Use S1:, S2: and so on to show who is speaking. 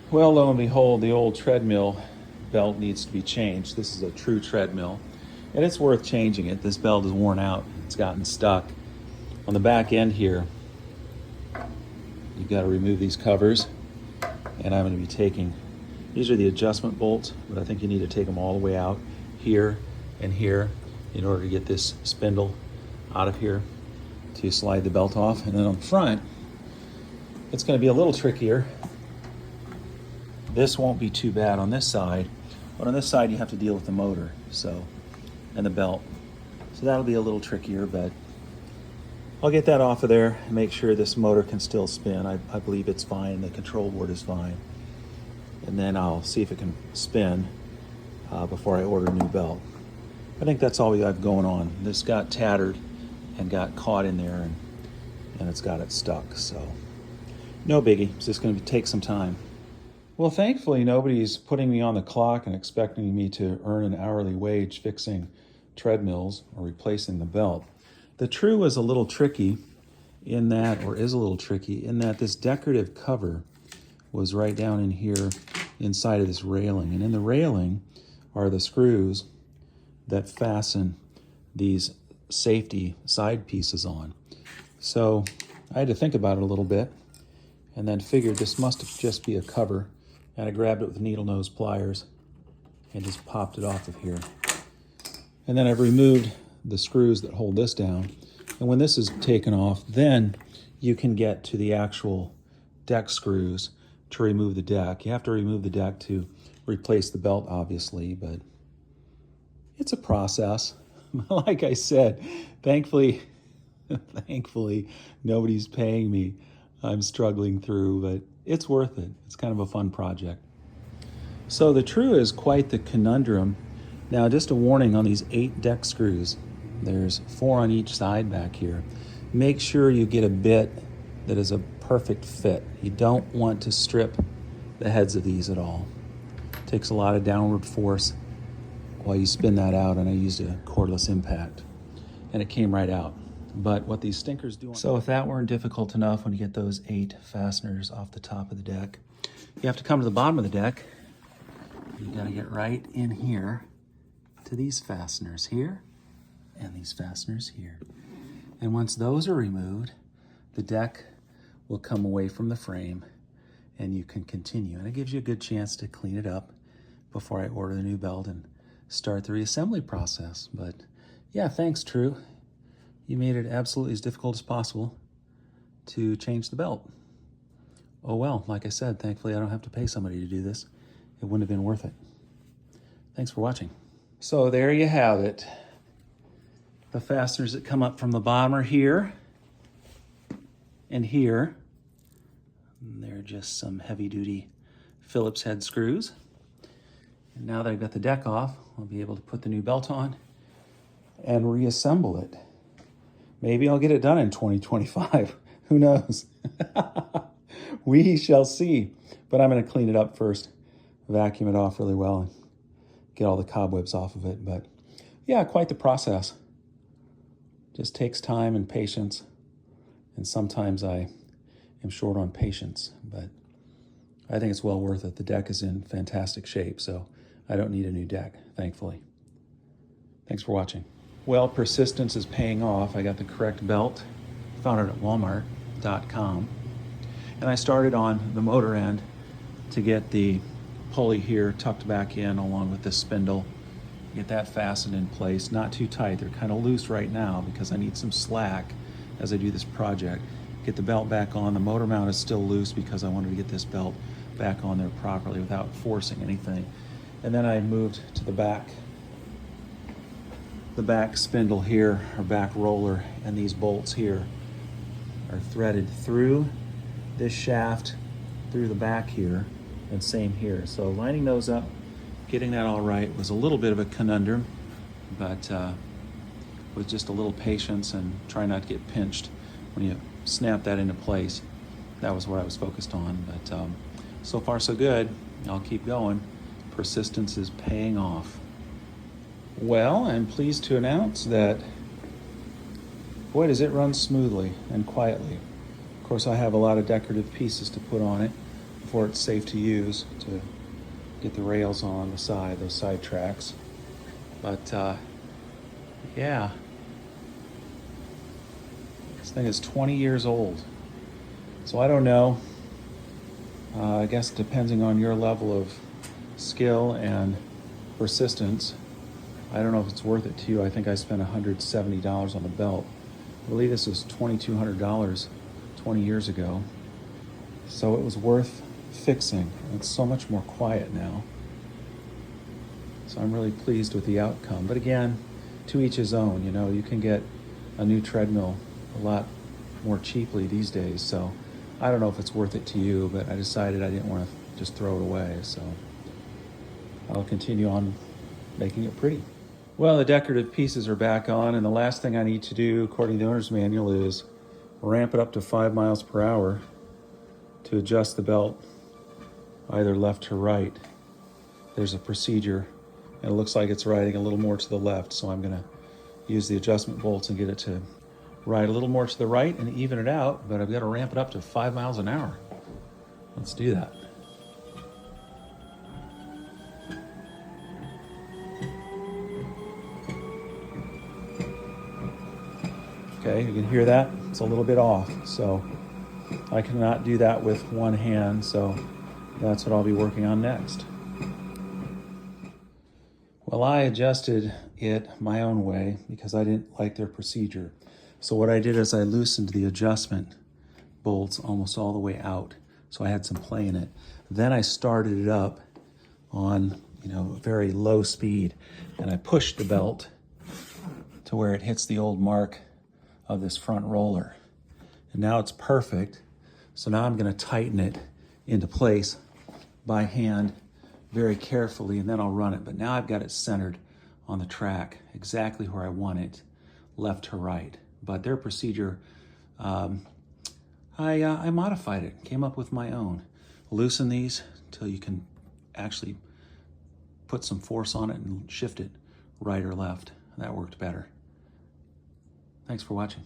S1: Well, lo and behold, the old treadmill belt needs to be changed. This is a true treadmill, and it's worth changing it. This belt is worn out. It's gotten stuck. On the back end here, you've got to remove these covers, and I'm going to be taking, these are the adjustment bolts, but I think you need to take them all the way out here and here in order to get this spindle out of here to slide the belt off. And then on the front, it's going to be a little trickier. This won't be too bad on this side, but on this side you have to deal with the motor, and the belt. So that'll be a little trickier, but I'll get that off of there and make sure this motor can still spin. I believe it's fine, the control board is fine. And then I'll see if it can spin before I order a new belt. I think that's all we have going on. This got tattered and got caught in there, and it's got it stuck, so no biggie. It's just going to take some time. Well, thankfully, nobody's putting me on the clock and expecting me to earn an hourly wage fixing treadmills or replacing the belt. The True is a little tricky in that, or is a little tricky in that this decorative cover was right down in here inside of this railing. And in the railing are the screws that fasten these safety side pieces on. So I had to think about it a little bit and then figured this must just be a cover. And I grabbed it with needle nose pliers and just popped it off of here. And then I've removed the screws that hold this down. And when this is taken off, then you can get to the actual deck screws to remove the deck. You have to remove the deck to replace the belt, obviously, but it's a process. Like I said, thankfully, nobody's paying me. I'm struggling through, but it's worth it. It's kind of a fun project. So the True is quite the conundrum. Now, just a warning on these 8 deck screws. There's 4 on each side back here. Make sure you get a bit that is a perfect fit. You don't want to strip the heads of these at all. It takes a lot of downward force while you spin that out, and I used a cordless impact, and it came right out. But what these stinkers do... So if that weren't difficult enough when you get those 8 fasteners off the top of the deck, you have to come to the bottom of the deck. You gotta get right in here to these fasteners here and these fasteners here. And once those are removed, the deck will come away from the frame and you can continue. And it gives you a good chance to clean it up before I order the new belt and start the reassembly process. But yeah, thanks, True. You made it absolutely as difficult as possible to change the belt. Oh well, like I said, thankfully I don't have to pay somebody to do this. It wouldn't have been worth it. Thanks for watching. So there you have it. The fasteners that come up from the bottom are here and here. And they're just some heavy-duty Phillips head screws. And now that I've got the deck off, I'll be able to put the new belt on and reassemble it. Maybe I'll get it done in 2025. Who knows? We shall see. But I'm going to clean it up first, vacuum it off really well, and get all the cobwebs off of it. But yeah, quite the process. Just takes time and patience. And sometimes I am short on patience, but I think it's well worth it. The deck is in fantastic shape, so I don't need a new deck, thankfully. Thanks for watching. Well, persistence is paying off. I got the correct belt, found it at walmart.com. And I started on the motor end to get the pulley here tucked back in along with the spindle. Get that fastened in place, not too tight. They're kind of loose right now because I need some slack as I do this project. Get the belt back on. The motor mount is still loose because I wanted to get this belt back on there properly without forcing anything. And then I moved to the back spindle here, or back roller, and these bolts here are threaded through this shaft, through the back here, and same here. So lining those up, getting that all right was a little bit of a conundrum, but with just a little patience and try not to get pinched when you snap that into place. That was what I was focused on, but so far so good. I'll keep going. Persistence is paying off. Well, I'm pleased to announce that, boy, does it run smoothly and quietly. Of course, I have a lot of decorative pieces to put on it, before it's safe to use to get the rails on the side, those side tracks. But yeah, this thing is 20 years old. So I don't know. I guess depending on your level of skill and persistence, I don't know if it's worth it to you. I think I spent $170 on the belt. I believe this was $2,200 20 years ago. So it was worth fixing. It's so much more quiet now. So I'm really pleased with the outcome. But again, to each his own. You know, you can get a new treadmill a lot more cheaply these days. So I don't know if it's worth it to you, but I decided I didn't want to just throw it away. So I'll continue on making it pretty. Well, the decorative pieces are back on, and the last thing I need to do, according to the owner's manual, is ramp it up to 5 miles per hour to adjust the belt either left to right. There's a procedure, and it looks like it's riding a little more to the left, so I'm gonna use the adjustment bolts and get it to ride a little more to the right and even it out, but I've got to ramp it up to 5 miles an hour. Let's do that. Okay, you can hear that? It's a little bit off, so I cannot do that with one hand, so that's what I'll be working on next. Well, I adjusted it my own way because I didn't like their procedure. So what I did is I loosened the adjustment bolts almost all the way out, so I had some play in it. Then I started it up on, very low speed, and I pushed the belt to where it hits the old mark of this front roller. And now it's perfect. So now I'm going to tighten it into place by hand very carefully, and then I'll run it. But now I've got it centered on the track, exactly where I want it, left to right. But their procedure, I modified it, came up with my own. Loosen these until you can actually put some force on it and shift it right or left. That worked better. Thanks for watching.